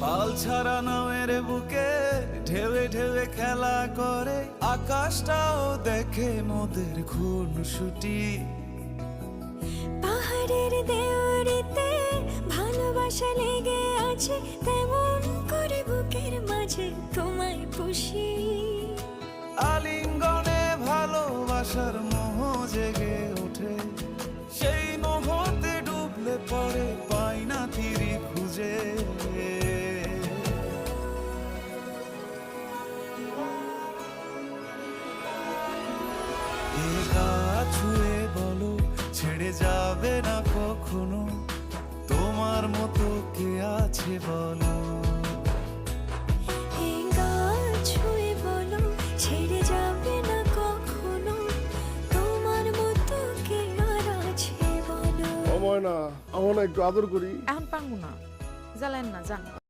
পাল ছাড়া নামের বুকে ঢেউে ঢেউে খেলা করে, আকাশটাও দেখে মোদের খুনসুটি। পাহাড়ের দেওয়ারিতে ভালোবাসা লেগে আছে, তেমন করে বুকের মাঝে তোমায় পুষি। আলিঙ্গনে ভালোবাসার মোহ জেগে ওঠে, সেই মোহতে ডুবলে পরে পাই না তীরে খুঁজে। এ গা ছুঁয়ে বলো ছেড়ে যাবে না কখনো, তোমার মতো কে আছে বলো। এই গা ছুঁয়ে বলো ছেড়ে যাবে না কখনো, তোমার মতো কে আর আছে বলো। ও ময়না, আমার না একটু আদর করি। এখন পারবো না, জ্বালেন না, যান।